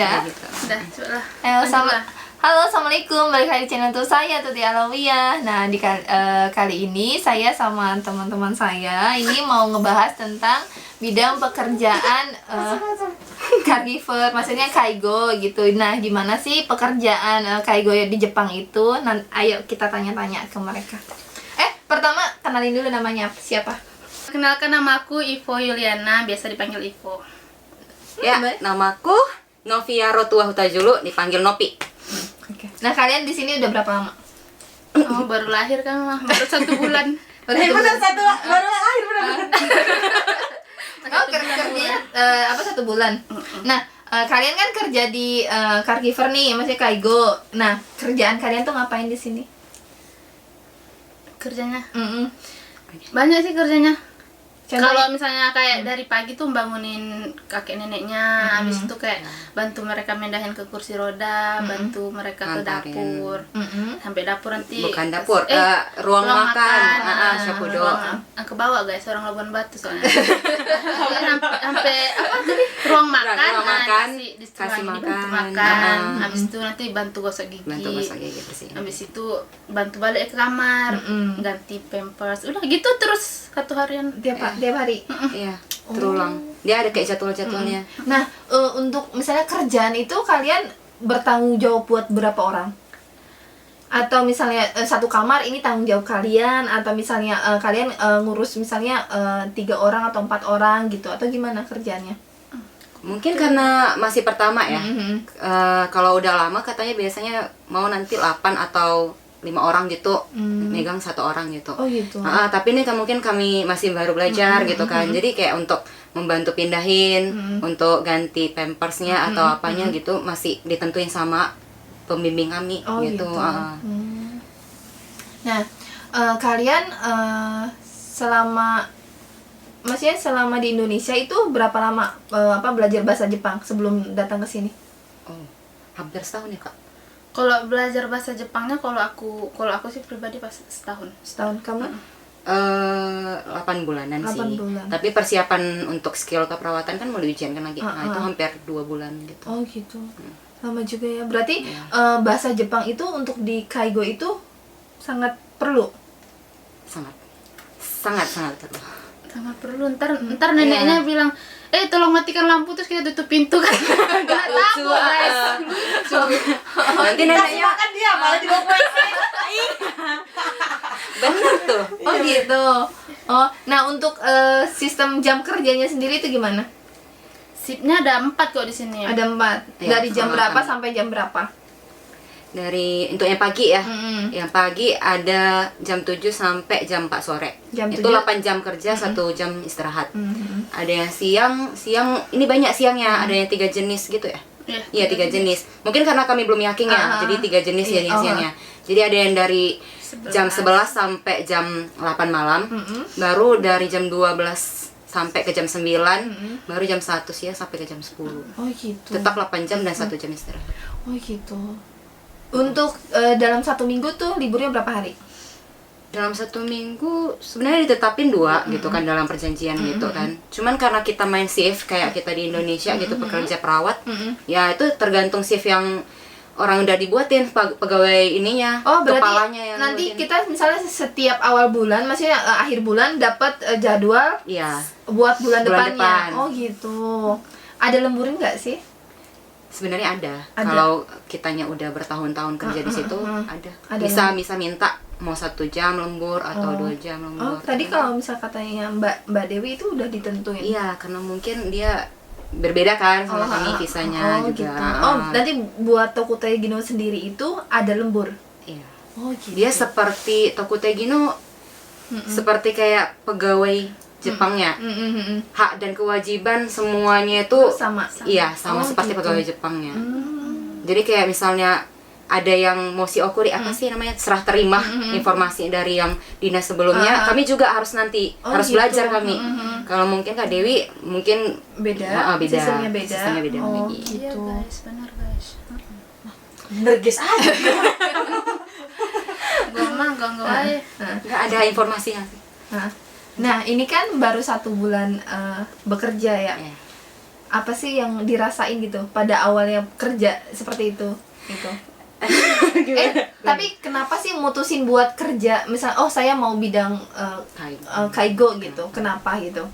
Ya. gitu. Udah, cobalah. Halo, assalamualaikum. Balik lagi di channel tuh saya Tuti Alawiyah. Nah, kali ini saya sama teman-teman saya ini mau ngebahas tentang bidang pekerjaan caregiver, maksudnya kaigo gitu. Nah, gimana sih pekerjaan kaigo di Jepang itu? Nah, ayo kita tanya-tanya ke mereka. Pertama kenalin dulu namanya siapa? Kenalkan, nama aku Ivo Yuliana, biasa dipanggil Ivo. Ya, namaku Novia Rotua Hutajulu, dipanggil Nopi. Oke. Nah, kalian di sini udah berapa lama? Oh, baru lahir kan, mah. Baru 1 bulan. Baru lahir benar. Oh, kerjanya 1 bulan. Nah, kalian kan kerja di caregiver nih, maksudnya kaigo. Nah, kerjaan kalian tuh ngapain di sini? Kerjanya banyak sih kerjanya. Kalau misalnya kayak dari pagi tuh bangunin kakek neneknya, habis itu kayak bantu mereka mindahin ke kursi roda, bantu mereka ke Ngantarin. dapur, sampai dapur nanti. Bukan dapur, ruang makan. Syakudo. Ke bawah guys, orang Labuan Batu soalnya. Sampai apa tadi? Ruang makan, Ruang makan, kasih makan. makan. Habis itu nanti bantu gosok gigi. Bersihin. Habis itu bantu balik ke kamar, ganti pampers. Udah gitu terus 1 harian. Tiap hari. Iya, terulang. Dia ada kayak jadwal-jadwalnya. Nah, untuk misalnya kerjaan itu kalian bertanggung jawab buat berapa orang? Atau misalnya satu kamar ini tanggung jawab kalian, atau misalnya kalian ngurus misalnya 3 orang atau 4 orang gitu, atau gimana kerjaannya? Mungkin karena masih pertama ya. Kalau udah lama katanya biasanya mau nanti 8 atau 5 orang gitu, megang 1 orang gitu. Oh gitu. Tapi ini kan mungkin kami masih baru belajar gitu kan. Jadi kayak untuk membantu pindahin, untuk ganti pampersnya atau apanya gitu masih ditentuin sama pembimbing kami gitu. Nah, kalian maksudnya selama di Indonesia itu berapa lama belajar bahasa Jepang sebelum datang ke sini? Oh, hampir setahun ya, Kak. Kalau belajar bahasa Jepangnya, kalau aku sih pribadi pas setahun. Setahun. Kamu? 8 bulanan 8 sih. bulan. Tapi persiapan untuk skill keperawatan kan mau diujian kan lagi. Nah, itu hampir 2 bulan gitu. Oh gitu. Lama juga ya. Berarti bahasa Jepang itu untuk di kaigo itu sangat perlu. Sangat perlu. Sangat perlu. Ntar neneknya bilang, tolong matikan lampu, terus kita tutup pintu kan. Nggak lucu, tahu guys. Nanti neneknya kan dia malah dibawa puisi. bener tuh. Oh gitu. Oh, nah untuk sistem jam kerjanya sendiri itu gimana? Sipnya ada 4 kok di sini. Ada 4. Ya, Dari jam sama berapa kami. sampai jam berapa? Untuk yang pagi ya. Yang pagi ada jam 7 sampai jam 4 sore. Itu 8 jam kerja, 1 jam istirahat. Ada yang siang ini banyak siangnya, ada yang 3 jenis gitu ya. Iya, 3 jenis. Mungkin karena kami belum yakin ya, jadi 3 jenis ya siangnya. Jadi ada yang dari jam 11 sampai jam 8 malam, baru dari jam 12 sampai ke jam 9, baru jam 1 siang sampai ke jam 10. Oh gitu. Tetap 8 jam dan 1 jam istirahat. Oh gitu. Untuk dalam 1 minggu tuh liburnya berapa hari? Dalam 1 minggu sebenarnya ditetapin 2 gitu kan dalam perjanjian gitu kan. Cuman karena kita main shift kayak kita di Indonesia gitu, pekerja perawat, ya itu tergantung shift yang orang udah dibuatin pegawai ininya, Oh, berarti kepalanya yang nanti buatin. kita misalnya setiap awal bulan, maksudnya akhir bulan dapat jadwal Iya. buat bulan depannya. depan. Oh gitu. Ada lemburin nggak sih? Sebenarnya ada. Ada. Kalau kitanya udah bertahun-tahun kerja di situ ada. Bisa minta mau 1 jam lembur atau 2 jam lembur. Oh, tadi kalau misal katanya Mbak Dewi itu udah ditentuin. Iya, karena mungkin dia berbeda kan sama kami visanya juga. Gitu. Oh, nanti buat Tokutegino sendiri itu ada lembur. Iya. Oh, gitu. Dia seperti Tokutegino, seperti kayak pegawai Jepangnya. Hak dan kewajiban semuanya itu sama. Iya, sama Oh, seperti gitu. pegawai Jepangnya. Jadi kayak misalnya ada yang mosi okuri apa sih namanya, serah terima informasi dari yang dinas sebelumnya, kami juga harus nanti harus gitu. belajar kami. Kalau mungkin Kak Dewi mungkin beda. beda. Sistemnya beda. Sistemnya beda Oh, lagi. Iya gitu. guys, benar guys. Nergis aja. Gue mah gak wae. Nggak ada informasinya sih. Nah, ini kan baru 1 bulan bekerja ya. Iya. apa sih yang dirasain gitu pada awalnya kerja seperti itu gitu? Tapi kenapa sih mutusin buat kerja misal saya mau bidang kaigo gitu, kenapa gitu?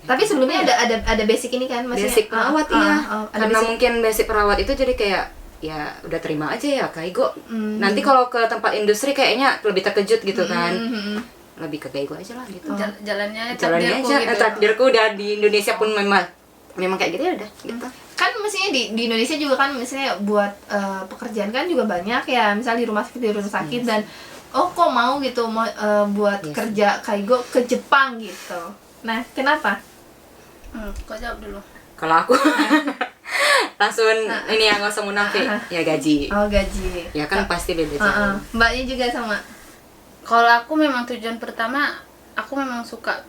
Tapi sebelumnya ada basic ini kan, maksudnya basic perawat iya. ada Karena basic. mungkin basic perawat itu jadi kayak ya udah terima aja ya kaigo. Nanti kalau ke tempat industri kayaknya lebih terkejut gitu kan. Lebih ke kaigo aja lah gitu. Jalannya Jalannya takdirku aja gitu. takdirku udah di Indonesia pun memang kayak gitu ya udah gitu. Kan mestinya di Indonesia juga kan misalnya buat pekerjaan kan juga banyak ya, misal di rumah sakit dan kok mau gitu mau buat kerja kaigo ke Jepang gitu. Nah, kenapa? Kau jawab dulu. Kalau aku langsung ini yang nggak usah munafik ya gaji. Oh, gaji. Ya kan pasti beda jauh. Mbaknya juga sama. Kalau aku memang tujuan pertama, aku memang suka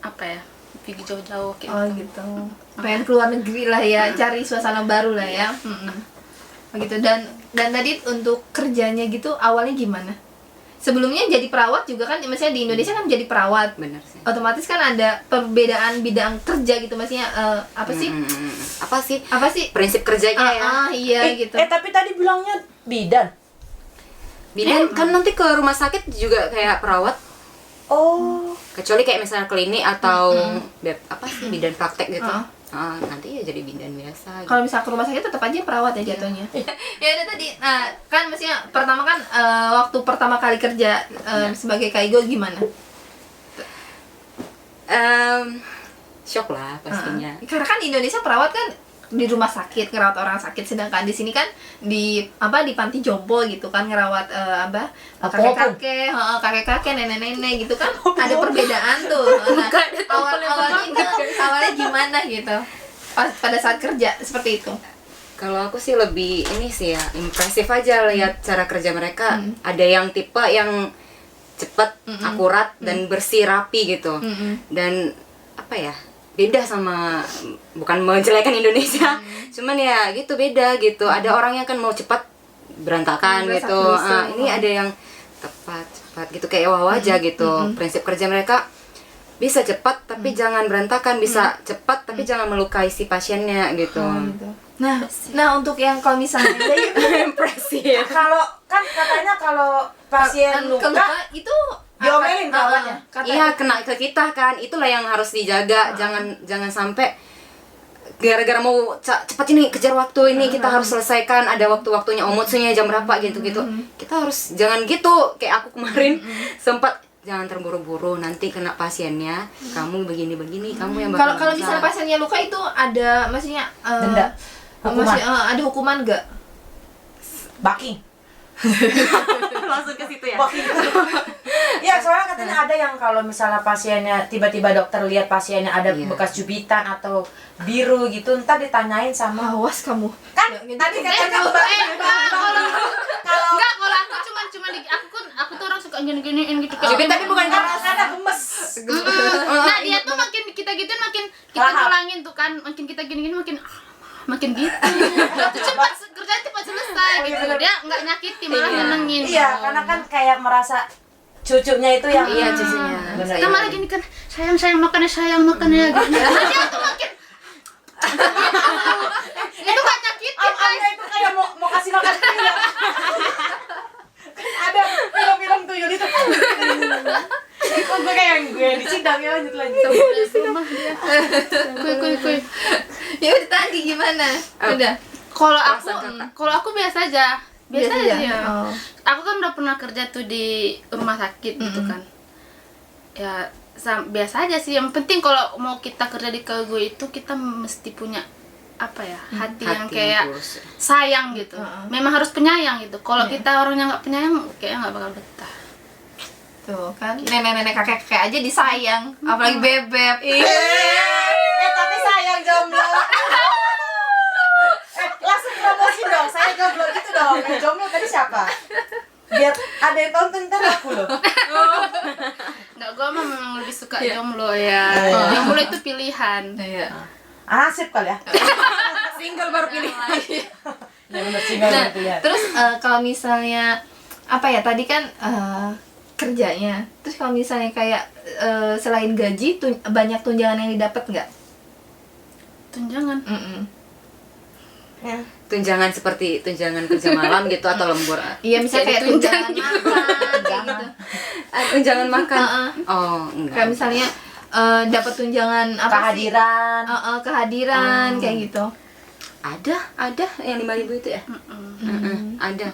apa ya, pergi jauh-jauh kayak Oh gitu. Pengen keluar negeri lah ya, cari suasana baru lah ya. Begitu. Dan tadi untuk kerjanya gitu awalnya gimana? Sebelumnya jadi perawat juga kan, maksudnya di Indonesia kan jadi perawat. Benar sih. Otomatis kan ada perbedaan bidang kerja gitu, maksudnya apa sih? Apa sih prinsip kerjanya ya? Iya gitu. Tapi tadi bilangnya bidan. Bidan kan nanti ke rumah sakit juga kayak perawat. Oh. Kecuali kayak misalnya klinik atau apa sih bidan praktek gitu. Nanti ya jadi bidan biasa gitu. Kalau misalnya ke rumah sakit tetap aja perawat ya jatuhnya. Ya udah tadi, kan maksudnya pertama kan waktu pertama kali kerja sebagai kaigo gimana? Shock lah pastinya. Karena kan di Indonesia perawat kan di rumah sakit ngerawat orang sakit, sedangkan di sini kan di panti jompo gitu kan ngerawat kakek-kakek, nenek-nenek gitu kan ada perbedaan tuh. Nah, awalnya gimana gitu pada saat kerja seperti itu? Kalau aku sih lebih ini sih ya impresif aja lihat cara kerja mereka. Ada yang tipe yang cepat, akurat dan bersih rapi gitu. Dan apa ya? Beda sama, bukan menjelekan Indonesia, cuman ya gitu beda gitu. Ada orang yang kan mau cepat berantakan gitu. Ini ada yang tepat gitu kayak wow aja gitu. Prinsip kerja mereka bisa cepat tapi jangan berantakan, bisa cepat tapi jangan melukai si pasiennya gitu. Gitu. Nah untuk yang kalau misalnya Impresif. Kalau kan katanya kalau pasien luka itu diomelin kawannya. Iya, kena ke kita kan. Itulah yang harus dijaga. Jangan sampai gara-gara mau cepat ini kejar waktu ini kita harus selesaikan, ada waktu-waktunya, omotsunya jam berapa gitu-gitu. Kita harus jangan gitu. Kayak aku kemarin sempat jangan terburu-buru, nanti kena pasiennya. Kamu begini-begini, kamu yang bakal kalau misalnya pasiennya luka itu ada maksudnya denda. Hukuman. Ada hukuman nggak? Baki. langsung ke situ ya. Ya soalnya katanya ada yang kalau misalnya pasiennya tiba-tiba dokter lihat pasiennya ada bekas jubitan atau biru gitu, ntar ditanyain sama Awas kamu. kan tadi katanya Kalau aku tuh orang suka gini-giniin gitu. Jubit tapi bukan karena gemes. Nah, dia tuh makin kita gituin makin kita ngulangin tuh kan, makin kita gini-gini makin gitu. Cepat kerjaan cepat selesai gitu. Dia nggak nyakiti, malah nyenengin. Iya, karena kan kayak merasa cucunya itu yang cucunya. Kita malah gini kan, sayang makannya gitu. Nah, dia tuh makin itu nggak nyakiti guys. itu kayak mau kasih makan tuyul. Ada film-film tuyul itu. Kok gue kayak gue dicidang ya lanjut. Kuy. Ya udah tadi gimana? Udah. Kalau aku biasa aja. Biasa aja. Oh. Aku kan udah pernah kerja tuh di rumah sakit gitu kan. Ya biasa aja sih. Yang penting kalau mau kita kerja di kaigo itu kita mesti punya apa ya, hati yang kayak sayang gitu. Memang harus penyayang gitu. Kalau kita orangnya nggak penyayang, kayaknya nggak bakal betah. Tuh kan, nenek-nenek kakek-kakek aja disayang, apalagi bebek. Tapi sayang jomblo. Langsung promosi dong, saya jomblo gitu dong. Jomblo tadi siapa? Biar ada yang tonton ntar aku loh. Nggak, gue memang lebih suka jomblo ya. Jomblo itu pilihan. Iya. Asip kali ya. Single baru pilihan. Ya benar single Nah, gitu ya. terus kalau misalnya apa ya tadi kan kerjanya, terus kalau misalnya kayak selain gaji banyak tunjangan yang didapat nggak? tunjangan. Ya. Tunjangan seperti tunjangan kerja malam gitu atau lembur? Iya, misalnya kayak tunjangan makan gitu. Tunjangan makan. Oh, enggak. Kayak misalnya dapat tunjangan apa sih? Kehadiran. Kehadiran kayak gitu. Ada yang 5.000 itu ya? Ada.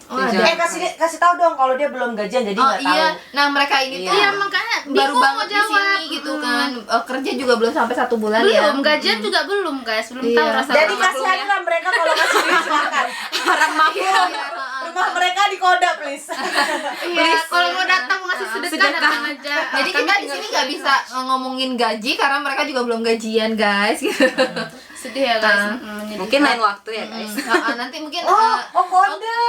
Oh, ada. Tunjangan. Kasih tahu dong kalau dia belum gajian jadi nggak tahu. Iya, nah mereka ini tuh Iya, makanya baru bingung banget mau di jawab. sini gitu kan. Kerja juga belum sampai 1 bulan ya. Belum, gajian juga belum guys, belum Iya. tahu rasa Jadi orang kasih aja lah mereka kalau kasih duit silakan. Harap maklum. Rumah mereka di Koda please. Iya, kalau mau datang mau ngasih sedekah datang aja. Jadi kita di sini nggak bisa ngomongin gaji karena mereka juga belum gajian guys. Gitu. sedih ya guys. Menyedihkan. Mungkin lain waktu ya guys. Nanti mungkin Oh Koda.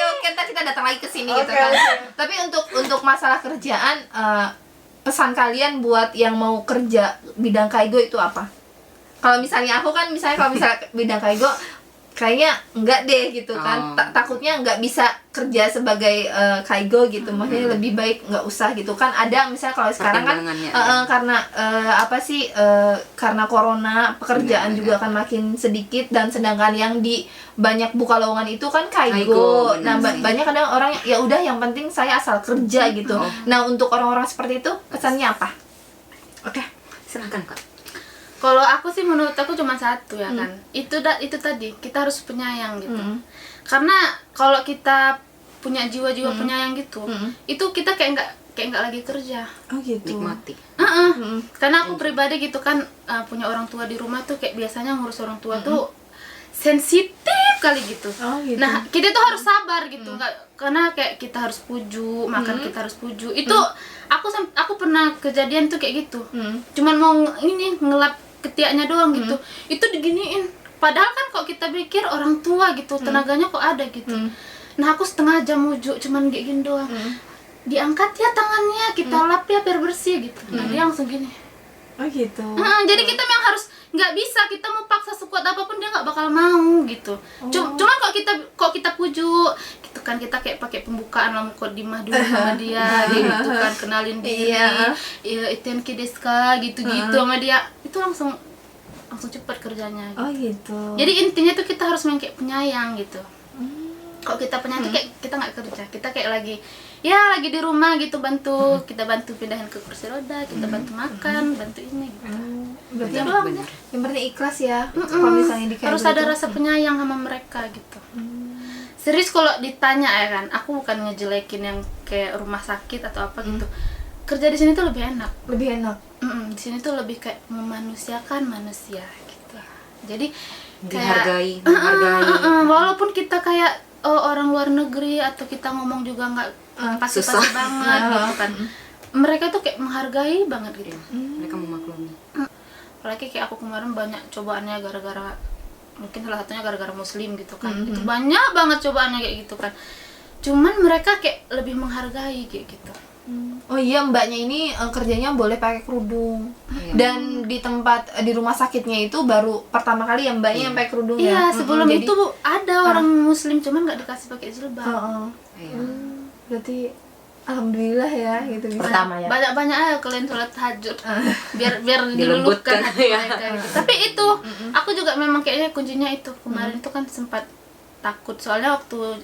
Oke, ntar kita datang lagi ke sini gitu Oke, kan. oke. Tapi untuk masalah kerjaan, pesan kalian buat yang mau kerja bidang kaigo itu apa? Kalau misalnya aku kan, kalau misalnya bidang kaigo kayaknya enggak deh gitu kan. Takutnya enggak bisa kerja sebagai kaigo gitu. Maksudnya lebih baik enggak usah gitu kan. Ada misalnya kalau sekarang kan karena karena corona pekerjaan juga akan makin sedikit, dan sedangkan yang di banyak buka lowongan itu kan kaigo. Nah, banyak kadang orang ya udah yang penting saya asal kerja gitu. Nah, untuk orang-orang seperti itu pesannya apa? Oke, silakan Kak. Kalau aku sih menurut aku cuma satu ya kan. Itu tadi kita harus penyayang gitu. Karena kalau kita punya jiwa-jiwa penyayang gitu, itu kita kayak nggak lagi kerja. Oh gitu. Nikmati. Karena aku pribadi gitu kan, punya orang tua di rumah tuh kayak biasanya ngurus orang tua tuh sensitif kali gitu. Oh, gitu. Nah, kita tuh harus sabar gitu. Karena kayak kita harus puju, makan kita harus puju. Itu aku pernah kejadian tuh kayak gitu. Cuman mau ngelap ketiaknya doang gitu. Itu diginiin. Padahal kan kok kita pikir orang tua gitu, tenaganya kok ada gitu. Nah, aku setengah jam mujuk cuman kayak gini doang. Diangkat ya tangannya, kita lap ya biar bersih gitu. Nah, dia langsung gini. Oh gitu. Jadi kita memang harus, nggak bisa kita mau paksa sekuat apapun dia nggak bakal mau gitu. Cuman kok kita puju gitu kan, kita kayak pakai pembukaan lah mukadimah dulu sama dia gitu kan, kenalin diri, itenki desu ka gitu-gitu sama dia, itu langsung cepet kerjanya gitu. Oh gitu. Jadi intinya tuh kita harus main kayak penyayang gitu. Kalau kita penyayang tuh kayak kita nggak kerja, kita kayak lagi di rumah gitu, kita bantu pindahin ke kursi roda, kita bantu makan, bantu ini gitu. Berarti Ya doang deh. yang penting ikhlas ya. Kalau misalnya di Harus ada rasa penyayang sama mereka gitu. Serius kalau ditanya ya kan, aku bukan ngejelekin yang kayak rumah sakit atau apa gitu. Kerja di sini tuh lebih enak. Lebih enak. Di sini tuh lebih kayak memanusiakan manusia gitu. Jadi Dihargai, walaupun kita kayak orang luar negeri atau kita ngomong juga nggak pasti-pasti banget gitu kan. Mereka tuh kayak menghargai banget gitu. Mereka memaklumi. Apalagi kayak aku kemarin banyak cobaannya gara-gara, mungkin salah satunya gara-gara muslim gitu kan. Itu banyak banget cobaannya kayak gitu kan. Cuman mereka kayak lebih menghargai kayak gitu. Oh iya, mbaknya ini kerjanya boleh pakai kerudung. Dan di rumah sakitnya itu baru pertama kali ya mbaknya yang pakai kerudung ya. Iya, sebelum itu ada orang muslim cuman nggak dikasih pakai jilbab. Berarti alhamdulillah ya gitu bisa. Pertama ya. Banyak-banyak aja kalian sholat tahajud. biar Dilembutkan, diluluhkan hati ya. mereka gitu. Tapi itu aku juga memang kayaknya kuncinya itu. Kemarin itu kan sempat takut soalnya waktu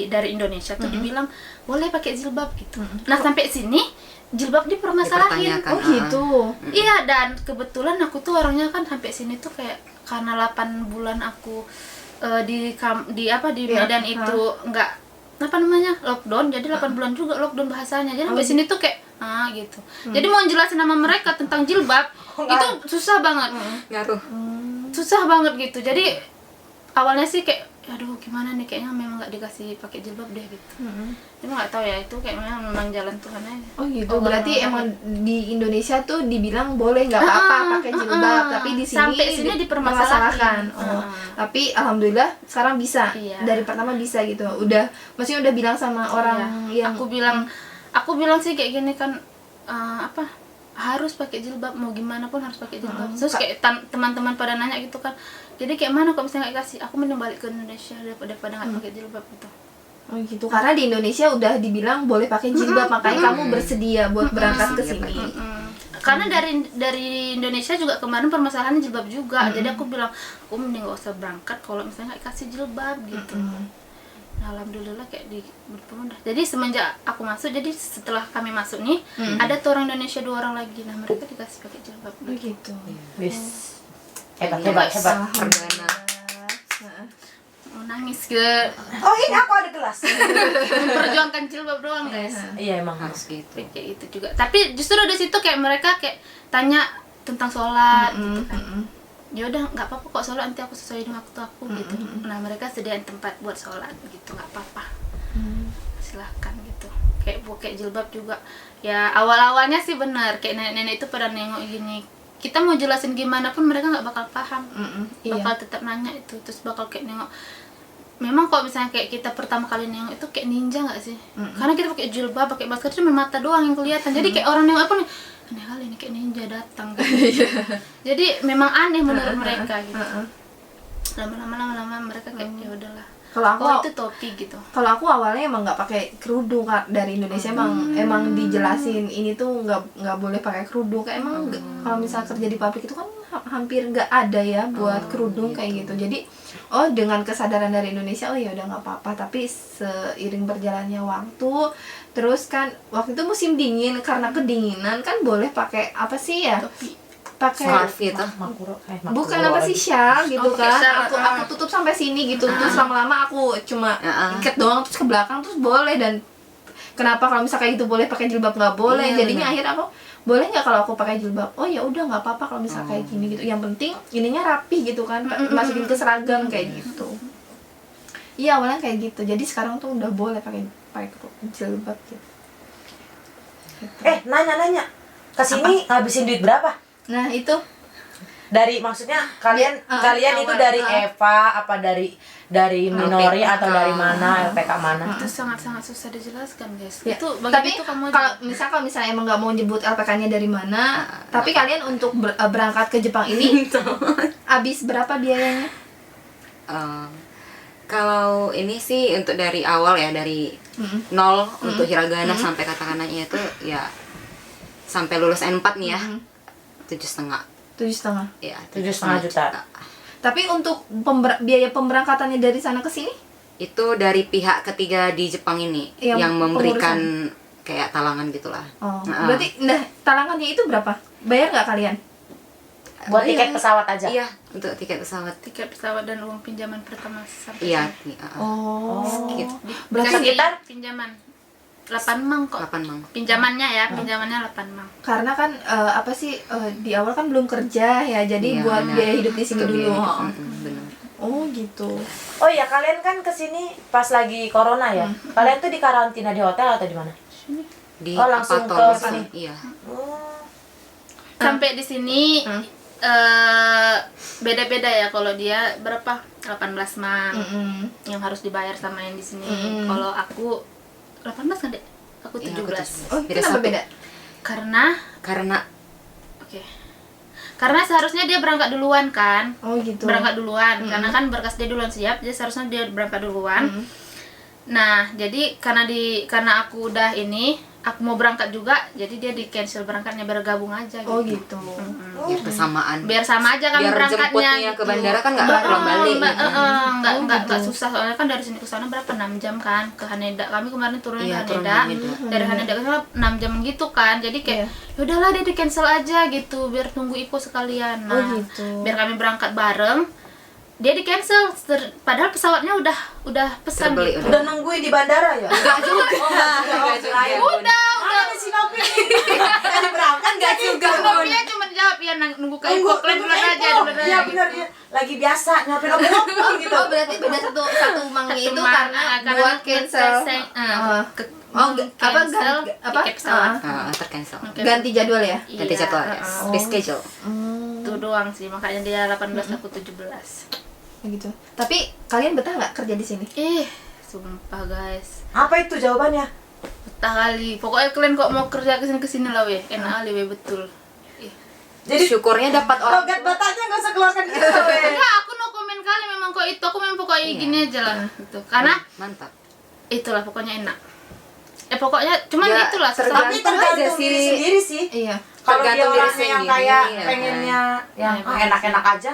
dari Indonesia tuh dibilang boleh pakai jilbab gitu. Nah, sampai sini jilbab dipermasalahin. Dipertanyakan. Oh gitu. Iya, dan kebetulan aku tuh orangnya kan sampai sini tuh kayak karena 8 bulan aku di Medan itu enggak lockdown, jadi 8 bulan juga lockdown bahasanya. Jadi sampai sini tuh kayak gitu. Jadi mau jelasin sama mereka tentang jilbab itu susah banget. Ngaruh. Susah banget gitu. Jadi awalnya sih kayak aduh gimana nih, kayaknya memang nggak dikasih pakai jilbab deh gitu. Cuma nggak tahu ya, itu kayak memang jalan Tuhan aja. Oh gitu. Berarti emang di Indonesia tuh dibilang boleh nggak apa-apa pakai jilbab, tapi di sini sampai sini dipermasalahkan. Tapi alhamdulillah sekarang bisa. Iya. Dari pertama bisa gitu. Maksudnya udah bilang sama orang yang aku bilang sih kayak gini kan, harus pakai jilbab, mau gimana pun harus pakai jilbab. Terus kayak teman-teman pada nanya gitu kan, jadi kayak mana kok misalnya nggak kasih, aku mending balik ke Indonesia daripada nggak pakai jilbab gitu. Oh gitu, karena di Indonesia udah dibilang boleh pakai jilbab, makanya kamu bersedia buat berangkat ke sini. karena dari Indonesia juga kemarin permasalahannya jilbab juga. Jadi aku bilang aku mending gak usah berangkat kalau misalnya nggak kasih jilbab gitu. Nah, alhamdulillah kayak berpemudah. Jadi semenjak aku masuk, jadi setelah kami masuk nih ada tuh orang Indonesia 2 orang lagi. Nah, mereka dikasih pakai jilbab. Begitu. Hebat. Perdana. Mau nangis ke Oh ini aku ada gelas. memperjuangkan jilbab doang guys. Iya emang Harus gitu. Kayak itu juga. Tapi justru di situ kayak mereka kayak tanya tentang sholat gitu kan. Ya udah nggak apa-apa kok sholat, nanti aku sesuaiin waktu aku gitu. Nah mereka sediain tempat buat sholat gitu, nggak apa-apa. Silahkan gitu. Kayak jilbab juga. Ya awal-awalnya sih benar kayak nenek-nenek itu pada nengok gini. Kita mau jelasin gimana pun mereka nggak bakal paham. Bakal tetap nanya itu, terus bakal kayak nengok. Memang kok misalnya kayak kita pertama kali nengok itu kayak ninja nggak sih? Karena kita pakai jilbab, pakai masker cuma mata doang yang kelihatan. Jadi kayak orang nengok apa nih? Aneh kali ini kayak ninja datang gitu. Jadi memang aneh menurut mereka gitu. Lama-lama mereka kayak ya udahlah. Kalau aku itu topi gitu. Kalau aku awalnya emang nggak pakai kerudung Kak. Dari Indonesia emang dijelasin ini tuh nggak boleh pakai kerudung. Kayak emang kalau misalnya kerja di pabrik itu kan hampir nggak ada ya buat kerudung kayak gitu. Jadi dengan kesadaran dari Indonesia ya udah nggak apa-apa. Tapi seiring berjalannya waktu, terus kan waktu itu musim dingin, karena kedinginan kan boleh pakai apa sih ya? Pakai Scarf gitu. bukan apa sih, shawl gitu pakai kan. shawl. Aku tutup sampai sini gitu. Terus lama-lama aku cuma ikat doang terus ke belakang terus boleh. Dan kenapa kalau misalnya kayak gitu boleh pakai jilbab nggak boleh? Jadinya akhirnya aku boleh nggak kalau aku pakai jilbab? Oh ya udah nggak apa-apa kalau misalnya kayak gini gitu. Yang penting ininya rapi gitu kan, masukin ke seragam kayak gitu. Iya awalnya kayak gitu. Jadi sekarang tuh udah boleh pakai jilbab gitu. Nanya kesini ngabisin duit berapa? Nah itu Dari maksudnya kalian itu awal, dari Eva apa dari Minori atau dari mana, LPK mana? Itu sangat-sangat susah dijelaskan guys. Ya, Itu tapi begitu kamu kalau misalnya emang nggak mau nyebut LPK-nya dari mana, tapi kalian untuk berangkat ke Jepang ini habis berapa biayanya? Kalau ini sih untuk dari awal ya, dari nol untuk hiragana sampai katakana-nya itu ya sampai lulus N4 nih ya 7,5. 7,5. Ya, 7,5 juta. Tapi untuk biaya pemberangkatannya dari sana ke sini? Itu dari pihak ketiga di Jepang ini yang memberikan kayak talangan gitulah. Berarti talangannya itu berapa? Bayar nggak kalian? Buat tiket pesawat aja. Iya, untuk tiket pesawat. tiket pesawat dan uang pinjaman pertama sampai Iya. Berarti sekitar pinjaman 8 mang kok. 8 mang. Pinjamannya ya, pinjamannya 8 mang. karena kan di awal kan belum kerja ya, jadi buat biaya hidup di sini dulu. Benar. Oh gitu. Oh iya, kalian kan kesini pas lagi corona ya. Kalian tuh di karantina di hotel atau di mana? Di langsung Apaton ke sini? Iya. Sampai di sini beda-beda ya. Kalau dia berapa? 18 mang yang harus dibayar sama yang di sini. Kalau aku 18 kan dek? Aku 17. Oh kenapa beda? Karena karena seharusnya dia berangkat duluan kan. Oh gitu. Berangkat duluan karena kan berkas dia duluan siap, jadi seharusnya dia berangkat duluan. Nah jadi karena aku udah aku mau berangkat juga, jadi dia di cancel berangkatnya, bergabung aja gitu. Oh gitu. Biar kesamaan. Biar sama aja kan Biar berangkatnya jemputnya gitu. ke bandara kan nggak pulang balik. Nggak susah, soalnya kan dari sini ke sana berapa 6 jam kan ke Haneda. Kami kemarin turunnya ke Turun Haneda. Haneda. Dari Haneda ke sana 6 jam gitu kan. Jadi kayak yaudahlah dia di cancel aja gitu biar tunggu Ipo sekalian. Nah, gitu. biar kami berangkat bareng. Dia di cancel padahal pesawatnya udah pesan Terbeli, gitu. Udah nungguin di bandara ya? Enggak juga. Udah. Ada si Nopi nih. Tadi berangkat Enggak juga. Dia cuma jawab ya nunggu ke Ipo, kalian duluan aja. Iya benar dia. Lagi biasa nyopin gitu. Oh berarti beda satu mangnya itu karena buat cancel. tiket pesawat. Tercancel. Ganti jadwal ya? Ganti jadwal ya. Reschedule. Itu doang sih, makanya dia 18 aku 17. Gitu. Tapi kalian betah nggak kerja di sini? Sumpah guys. Apa itu jawabannya? Betah kali. Pokoknya kalian kok mau kerja kesini lah weh. Enak kali weh, betul. Jadi syukurnya dapat orang. Logat Bataknya nggak usah keluarkan gitu weh. Enggak, aku no komen kali memang kok itu. Aku memang pokoknya gini aja lah gitu. Karena Mantap. itulah pokoknya enak. Pokoknya cuman Ya, itulah Tapi tergantung aja sih. diri sendiri sih. Iya. Kalau dia Tergantung diri orangnya yang sendiri, kayak ya. pengennya yang enak-enak aja.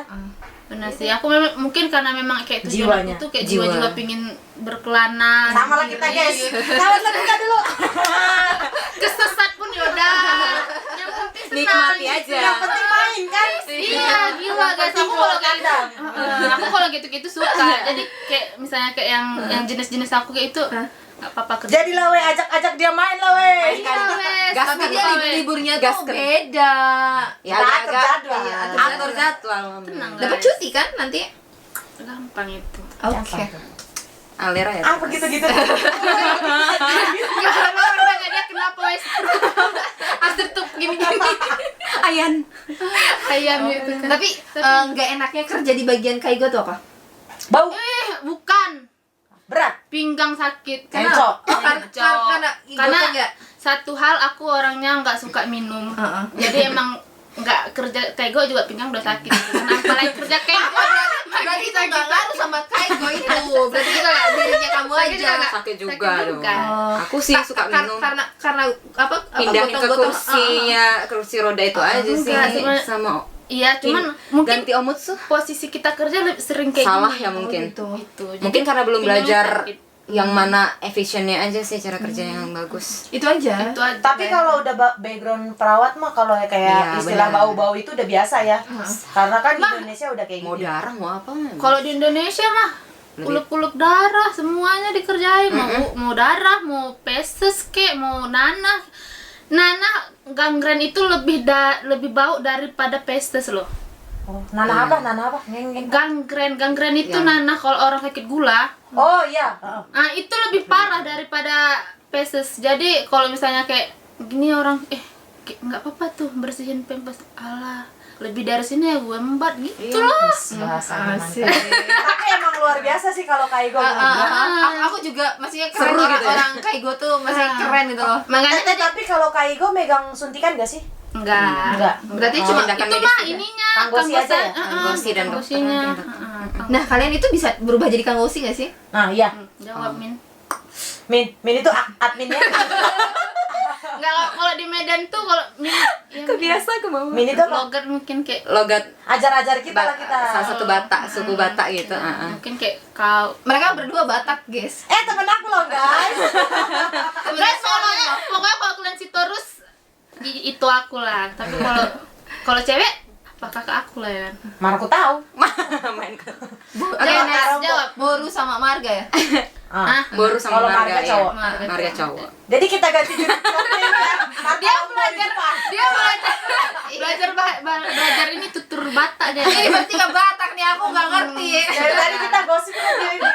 Benar sih, aku mungkin karena memang kayak tujuan Jiwanya. aku tuh kayak Jiwa. jiwa-jiwa pingin berkelana. Sama lah kita guys. Selamat lah kita dulu. Kesesat pun yaudah. Yang penting senang. Nikmati aja. Yang penting main kan. Iya, gila guys. Aku kalau kayak aku kalau gitu-gitu suka. Jadi kayak misalnya kayak yang jenis-jenis aku kayak itu nggak apa-apa kerja. Jadilah we, ajak-ajak dia main lah we. Iya, wes. Gas Tapi kan, dia Pak, we. liburnya Gas tuh kan. beda. Ya Kita agak atur jadwal. Iya, atur jadwal. Tenang, Dapat guys. cuti kan nanti? Gampang itu. Oke. Alera ya. Apa gitu-gitu? Gak orang dia kenapa wes? Asir tuh gini-gini. Ayan. Ayam gitu kan. Tapi nggak enaknya kerja di bagian kaigo tuh apa? Bau Bukan. berat. Pinggang sakit. Encok. Oh, karena Karena nggak. satu hal aku orangnya nggak suka minum. Jadi emang nggak kerja tego juga pinggang udah sakit. Apalagi kerja kego. Berarti itu nggak ngaruh sama kaigo itu. Berarti itu dirinya kamu aja. Sakit juga Sakit dong. juga. Aku sih suka minum. Karena apa? Pindahin ke gotong-gotong, kursi roda itu aja sih. enggak, cuma- Sama Iya, cuman mungkin ganti omutsu posisi kita kerja sering kayak salah gini. ya mungkin. gitu. Itu. Mungkin karena belum pinggangnya belajar sakit. yang mana efisiennya aja sih cara kerja yang bagus. Itu aja. Itu aja. Tapi kalau udah background perawat mah kalau kayak Iya, istilah benar. bau-bau itu udah biasa ya. Karena kan di Indonesia udah kayak Mau gitu. darah mau apa? kalau di Indonesia mah Lebih- uluk-uluk darah semuanya dikerjain, mau darah, mau peses kek, mau nanah. Nanah gangren itu lebih bau daripada pestes loh. Oh, nanah apa? Nanah apa? Ngeng. Gangren itu Ya. nanah kalau orang sakit gula. Oh iya. Nah, itu lebih parah daripada pestes. Jadi kalau misalnya kayak gini orang kayak nggak apa-apa tuh bersihin pempes, alah lebih dari sini ya gue embat gitu loh. Bahasa Asik. Tapi emang luar biasa sih kalau kaigo. Aku juga maksudnya keren Seru gitu ya? orang kaigo tuh masih keren gitu loh. Makanya Tapi kalau kaigo megang suntikan gak sih? enggak. Berarti Oh, cuma tindakan Itu medis mah juga. ininya Kanggosi aja ya? Kanggosi dan dokter kanggosinya. nanti dokter. Nah, kalian itu bisa berubah jadi kanggosi nggak sih? Nah, iya. Jawab Min. Min itu adminnya. Enggak, kalau di Medan tuh kalau Min yang Kebiasa ke mama. Min itu apa? logat mungkin kayak Logat Ajar-ajar kita lah kita. salah satu Batak, suku Batak gitu. mungkin kayak kau. Mereka berdua Batak, guys. Temen aku loh guys. Guys, pokoknya kalau kalian si terus itu aku lah. Tapi kalau cewek apakah ke aku lah ya? Mana aku tahu. Main ke Next, jawab. Boru sama Marga ya? Boru sama Kalau marga marga ya. cowok. Marga cowok. Jadi kita ganti judul konten ya. Dia belajar ini tutur Batak dia. Ini berarti ke Batak nih, aku nggak ngerti. Dari tadi kita gosip aja ini.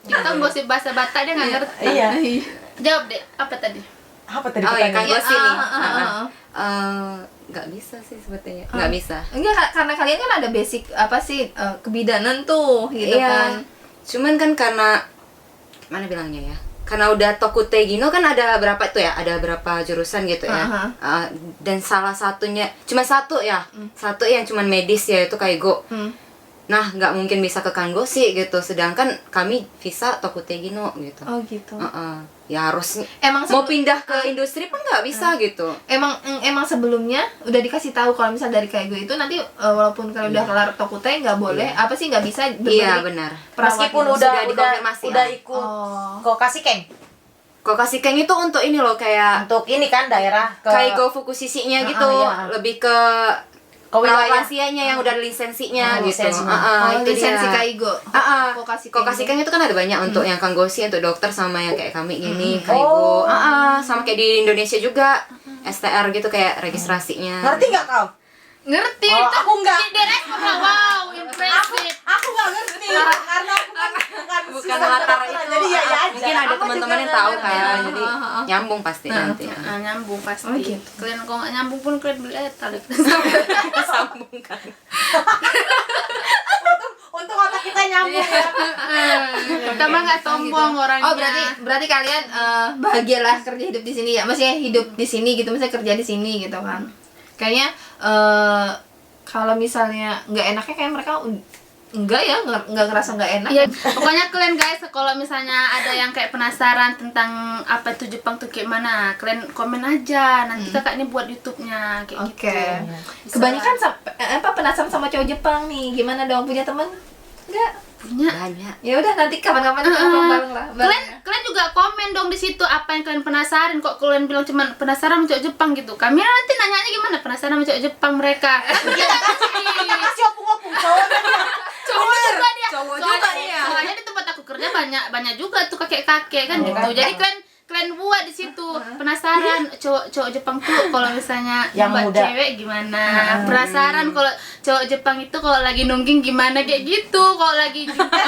Kita gosip bahasa Batak dia nggak ngerti. Iya. Jawab deh, apa tadi? Apa tadi Oh ya, pertanyaan? kanggosi nih. ah. Nggak bisa sih sebetulnya. Nggak bisa. Enggak, karena kalian kan ada basic apa sih kebidanan tuh gitu kan. Cuman kan karena mana bilangnya ya? Karena udah Tokute Gino kan ada berapa tuh ya? Ada berapa jurusan gitu ya. Dan salah satunya cuma satu ya. Satu yang cuman medis ya itu kaigo. Nah, nggak mungkin bisa ke kanggosi gitu. Sedangkan kami visa Tokute Gino gitu. Oh gitu. Ya harus Emang mau pindah ke industri pun nggak bisa gitu. Emang sebelumnya udah dikasih tahu kalau misal dari kaigo itu nanti walaupun kalian udah kelar tokute nggak boleh apa sih nggak bisa Iya benar. Meskipun Sudah udah dikonfirmasi, udah ya. ikut kokasi keng Kokasi Keng itu untuk ini loh kayak untuk ini kan daerah ke Kaigo Fukushishi-nya gitu, iya. lebih ke wilayah. perawat lansianya yang udah ada lisensinya gitu. lisensinya. Itu lisensi dia. kaigo. Kokasi Keng itu kan ada banyak untuk yang kanggosi, untuk dokter sama yang kayak kami gini, kaigo. Sama kayak di Indonesia juga STR gitu kayak registrasinya. Ngerti nggak kau? Ngerti Oh, itu. aku enggak. Di respon lah, wow, impresif. Aku nggak ngerti karena aku kan Bukan sistem latar kedokteran, itu. jadi ya aja. Mungkin ada Aku teman-teman juga yang tahu nggak kan, ngerti. jadi nyambung pasti nanti. Nyambung pasti. Oh, gitu. Kalian kalau nggak nyambung pun kalian beli tali. Sambung kan. Untuk otak kita nyambung ya. Kita mah nggak sombong orangnya. Oh berarti kalian bahagialah kerja hidup di sini ya, maksudnya hidup di sini gitu, maksudnya kerja di sini gitu kan. Kayaknya kalau misalnya nggak enaknya kayak mereka enggak ya, enggak ngerasa enggak enak. Iya, pokoknya kalian guys, kalau misalnya ada yang kayak penasaran tentang apa itu Jepang tuh kayak mana, kalian komen aja. Nanti kakak ini buat YouTube-nya kayak Oke. gitu. Kebanyakan penasaran sama cowok Jepang nih. Gimana dong, punya teman? Enggak. Punya. Banyak. Ya udah, nanti kapan-kapan kita bareng lah. Kalian juga komen dong di situ apa yang kalian penasaran. Kok kalian bilang cuma penasaran sama cowok Jepang gitu. Kami nanti nanyanya gimana penasaran sama cowok Jepang mereka. Kita kasih Opung Cowok juga dia. Soalnya di tempat aku kerja banyak juga tuh kakek-kakek kan gitu. Jadi kalian buat di situ penasaran cowok Jepang tuh kalau misalnya yang buat muda. cewek gimana, penasaran kalau cowok Jepang itu kalau lagi nungging gimana kayak gitu, kalau lagi gimana,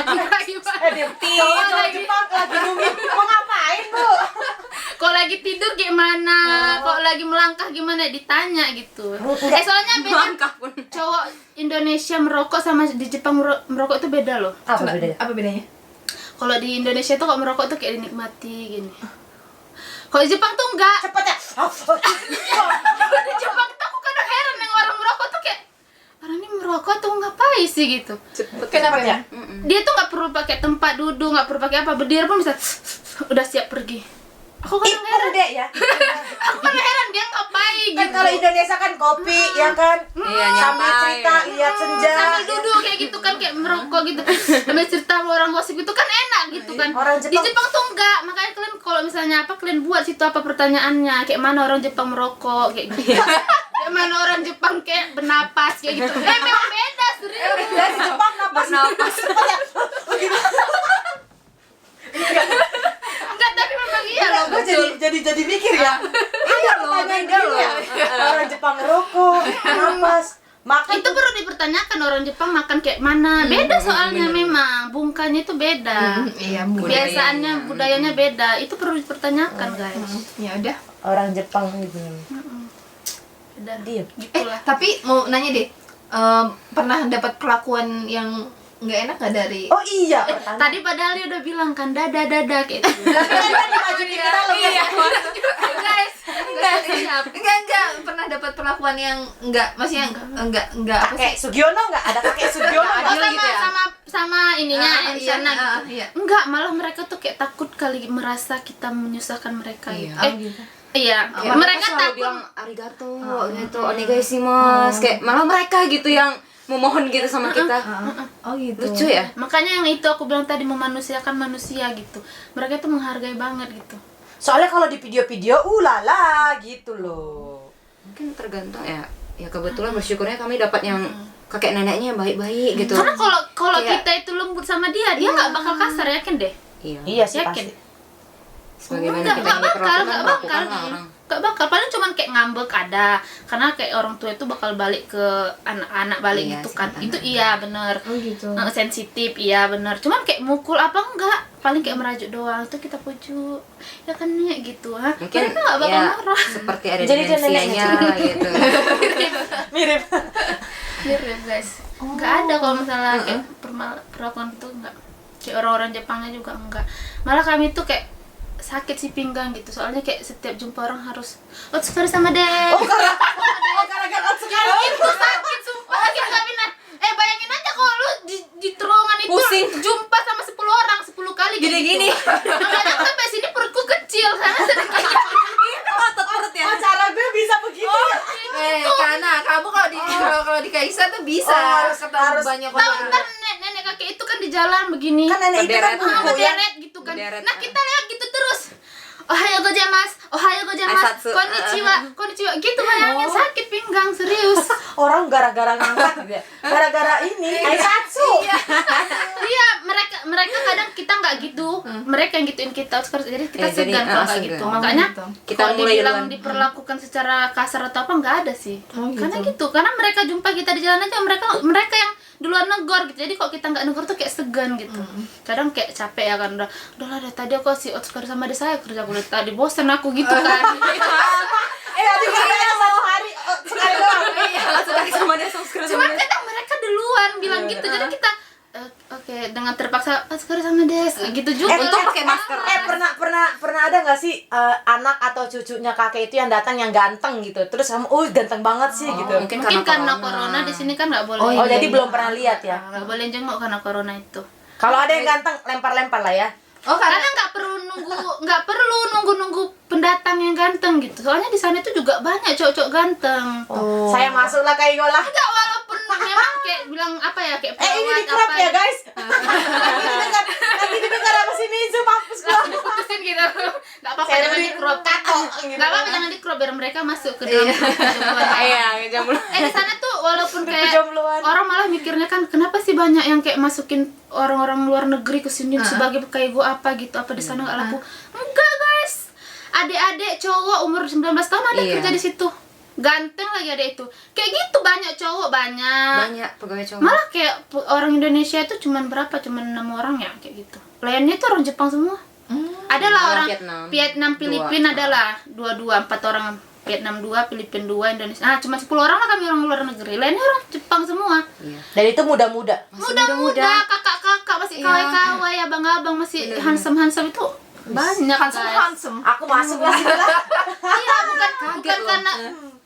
Cowok Jepang lagi nungguin mau ngapain bu? kalau lagi tidur gimana, kalau lagi melangkah gimana ditanya gitu. Soalnya beda cowok Indonesia merokok sama di Jepang merokok itu beda loh. Apa bedanya? Apa bedanya? Kalau di Indonesia tuh kalau merokok tuh kayak dinikmati gini. Kalau di Jepang tuh enggak. Cepet ya. Kalau di Jepang tuh aku kadang heran yang orang merokok tuh kayak orang ini merokok tuh ngapain sih gitu. Kenapa ya? Dia tuh nggak perlu pakai tempat duduk, nggak perlu pakai apa, berdiri pun bisa udah siap pergi. Aku kadang heran. Dek ya. Aku kadang heran dia ngapain Kan gitu. kalau Indonesia kan kopi ya kan. Iya, Sambil nyantai. cerita lihat senja. Sambil duduk kayak gitu kan, kayak merokok gitu. Sambil cerita sama orang gosip itu kan enak gitu kan. Orang Di Jepang- Jepang tuh enggak. Makanya kalian kalau misalnya apa kalian buat situ apa pertanyaannya, kayak mana orang Jepang merokok kayak gitu. Kayak mana orang Jepang kayak bernapas kayak gitu. Memang beda serius. Dari Jepang napas. Enggak, tapi memang iya loh. Gue jadi mikir ya. Iya loh, beda loh. Orang Jepang ngerokok, napas, makan. Itu perlu dipertanyakan orang Jepang makan kayak mana. Beda soalnya memang bungkanya itu beda. Iya, Kebiasaannya, budayanya beda. Itu perlu dipertanyakan, guys. Ya udah. Orang Jepang gitu. Udah, Diem. gitulah. Tapi mau nanya deh, pernah dapat perlakuan yang nggak enak nggak dari? Oh iya, pertanyaan. Tadi padahal dia udah bilang kan dada kayak gitu. Guys, Enggak pernah dapat perlakuan yang maksudnya enggak apa Kakek sih? Sugiono nggak? Ada kakek Sugiono Oh, nggak? Adil gitu ya? sama ininya yang Iya, sana gitu. iya. Enggak, malah mereka tuh kayak takut kali merasa kita menyusahkan mereka gitu. Gitu. Iya, Ya, mereka selalu takut. bilang arigato gitu, onegaishimasu, kayak malah mereka gitu yang memohon gitu sama kita. Oh gitu. Lucu ya? Makanya yang itu aku bilang tadi memanusiakan manusia gitu. Mereka tuh menghargai banget gitu. Soalnya kalau di video-video, ulala gitu loh. Mungkin tergantung ya. Ya kebetulan bersyukurnya kami dapat yang kakek neneknya yang baik-baik gitu. Karena kalau Kayak- kita itu lembut sama dia nggak bakal kasar, yakin deh. Iya. Iya sih Yakin? pasti. Sebagaimana Nggak kita yang diperlakukan, bakal. perlakukan lah orang. Nggak bakal, paling cuman kayak ngambek ada. Karena kayak orang tua itu bakal balik ke anak-anak balik Iya, gitu sih, kan. anak. Itu iya bener. Oh gitu. Sensitif, iya bener. Cuman kayak mukul apa enggak, paling kayak merajuk doang. Itu kita pujuk. Ya kan nih gitu. Mungkin Mereka nggak bakal ya marah. seperti ada Jadi dia dimensianya gitu. Mirip. Mirip guys. Nggak ada kalau misalnya kayak perlakuan itu enggak. Kayak orang-orang Jepangnya juga enggak. Malah kami tuh kayak sakit sih pinggang gitu. Soalnya kayak setiap jumpa orang harus otsukare sama deh. Gara-gara sekarang Itu sakit sumpah. Sakit nggak Bina? Bayangin aja kalau lu di terowongan itu Pusing. jumpa sama 10 orang 10 kali Gini-gini. gitu. Makanya sampai sini perutku kecil karena sering kayak gitu. Otot ya. cara gue bisa begitu ya. Karena kamu kalau di Kaisa tuh bisa ketemu banyak Tahu orang. ntar nenek kakek itu kan di jalan begini. Kan nenek itu kan Berderet. buku ya. Berderet gitu kan. Berderet. Nah, kita lihat gitu terus. Ohayo gozaimasu, Aisatsu. konnichiwa. Gitu bayangin sakit pinggang serius. Orang gara-gara ngangkat gitu ya. Gara-gara ini Aisatsu. Iya, mereka kadang kita nggak gitu. Mereka yang gituin kita terus jadi kita Ya, jadi, segan kalau nggak segan. gitu. Oh, Makanya gitu. Kita kalau mulai dibilang duluan. diperlakukan secara kasar atau apa nggak ada sih. Oh, gitu. Karena gitu, karena mereka jumpa kita di jalan aja mereka yang duluan negor gitu. Jadi kok kita nggak negor tuh kayak segan gitu. Kadang kayak capek ya kan udahlah dari tadi aku si Otskar sama dia saya kerja aku dari tadi bosan aku gitu kan. Tadi gara-gara satu hari sekali doang. Sekali sama dia subscribe sama Cuman dia. kadang mereka duluan bilang gitu. Jadi kita kayak dengan terpaksa sekarang sama Des gitu juga. Untung pakai masker. Pernah ada nggak sih anak atau cucunya kakek itu yang datang yang ganteng gitu, terus kamu ganteng banget sih gitu. Mungkin Karena corona di sini kan nggak boleh. Oh jadi belum pernah lihat ya. Nggak boleh jenguk karena corona itu. Kalau ada yang ganteng lempar-lempar lah ya. Oh, Karena nggak perlu nunggu pendatang yang ganteng gitu. Soalnya di sana itu juga banyak cowok-cowok ganteng. Oh. Saya masuklah kayak Yola. Enggak, walaupun memang kayak bilang apa ya, kayak Ini di crop ya guys. Nanti didengar apa sih Mizu mampus gua. putusin gitu. Nggak apa-apa Saya jangan di- di crop. tato gitu. Nggak apa-apa jangan di crop biar mereka masuk ke dalam kejombloan. Iya, jomblo. Di sana tuh walaupun kayak Kejombloan. orang malah mikirnya kan kenapa sih banyak yang kayak masukin orang-orang luar negeri ke sini sebagai kayak gue apa gitu, apa di sana nggak laku. Enggak guys, adik-adik cowok umur 19 tahun ada Iya. kerja di situ, ganteng lagi ada itu kayak gitu, banyak cowok Banyak pegawai cowok. malah kayak orang Indonesia itu cuman berapa, cuman 6 orang ya kayak gitu, lainnya tuh orang Jepang semua. Adalah orang Vietnam Filipina adalah 4 orang, Vietnam 2, Filipina 2, Indonesia. Cuma 10 orang lah kami orang luar negeri. Lainnya orang Jepang semua. Iya. Dan itu muda-muda. Muda-muda, kakak-kakak masih kawai-kawai, abang-abang masih handsome-handsome itu banyak guys. handsome. Aku masuk lah sini lah. Iya, bukan loh. karena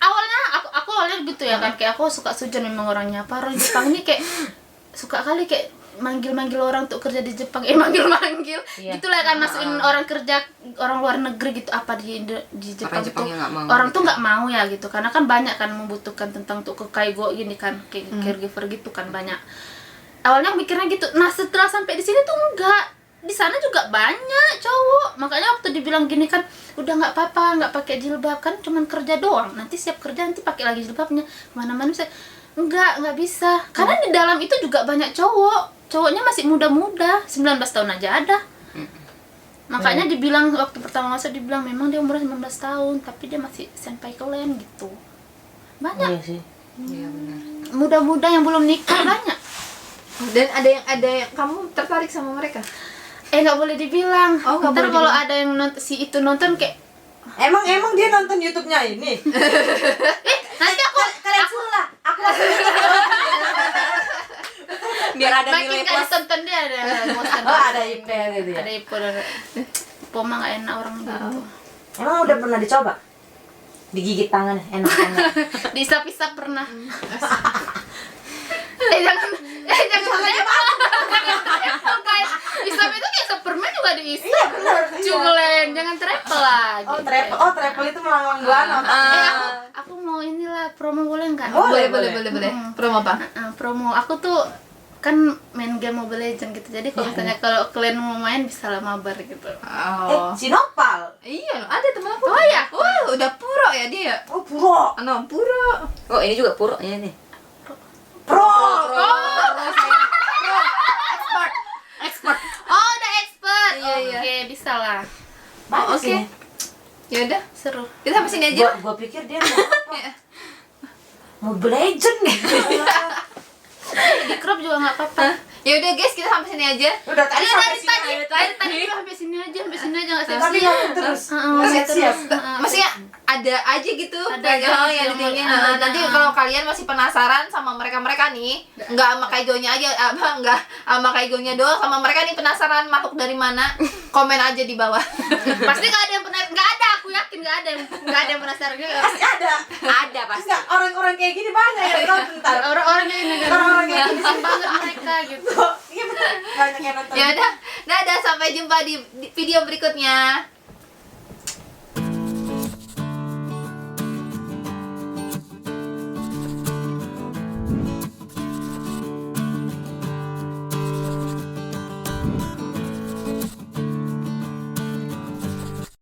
awalnya aku awalnya gitu ya kan, kayak aku suka Sujon memang orangnya. Apa orang Jepang ini kayak suka kali kayak manggil-manggil orang untuk kerja di Jepang, manggil-manggil gitu lah kan, masukin orang kerja orang luar negeri gitu, apa di Jepang, Orang Jepang tuh yang nggak mau orang gitu. tuh nggak mau ya gitu, karena kan banyak kan membutuhkan tentang untuk ke kaigo gini kan, kayak caregiver gitu kan banyak. Awalnya mikirnya gitu, nah setelah sampai di sini tuh enggak, di sana juga banyak cowok, makanya waktu dibilang gini kan udah nggak apa-apa nggak pakai jilbab kan, cuman kerja doang, nanti siap kerja nanti pakai lagi jilbabnya kemana-mana. Saya nggak bisa, karena di dalam itu juga banyak cowoknya masih muda-muda, 19 tahun aja ada. Makanya dibilang waktu pertama masuk dibilang memang dia umurnya 19 tahun tapi dia masih senpai kalian gitu, banyak. Iya sih. Iya benar. Muda-muda yang belum nikah banyak. Dan ada yang kamu tertarik sama mereka? Nggak boleh dibilang. Oh, nggak Ntar boleh kalau dibilang. ada yang si itu nonton kayak Emang dia nonton YouTube-nya ini. nanti Kalian suruh lah. Aku masuk YouTube. Biar ada makin nilai kali plus. tonton dia ada bosan. Oh ada IP gitu ya. Ada ipo dan poma nggak enak orang gitu. Emang udah pernah dicoba? Digigit tangan enak-enak. Disap-isap pernah. Jangan guys, isap itu kayak superman juga diisap. Iya benar. Culen, jangan travel lah. Oh gitu. travel itu melanglang buana. Aku mau inilah promo boleh nggak? Boleh. Boleh. Promo apa? Promo aku tuh kan main game Mobile Legends gitu, jadi kalau misalnya kalau kalian mau main bisa lah mabar gitu. Oh. Sinopal. Iya, ada teman aku. Oh, iya? Wah, udah puro ya dia. Oh puro. No, puro. Oh, ini juga puro ya nih. Pro. Expert. Oh udah expert. Iya. Oke bisa lah, Bagus Oke. ini. Ya udah, seru. kita sampai sini aja. Gua pikir dia mau apa? Mobile Legend. Di crop juga nggak apa-apa. Ya udah guys, kita sampai sini aja. Udah tadi sampai sini. Tadi tuh sampai sini aja nggak siap. Tapi ngomong terus. Nggak Siap. Maksudnya ada aja gitu Ada aja yang yang ditinggalin. mau- Nanti kalau kalian masih penasaran sama mereka nih, nggak sama kaigonya aja, nggak sama kaigonya doang, sama mereka nih penasaran makhluk dari mana, komen aja di bawah. Pasti nggak ada yang pernah, nggak ada, aku yakin nggak ada yang penasaran juga. Pasti ada. Ada pasti. Enggak, orang-orang kayak gini banyak yang nonton ntar. Orang-orang ini Orang-orang kayak gini seneng banget mereka gitu. Iya benar. Banyak yang nonton. Ya udah, dadah, sampai jumpa di video berikutnya.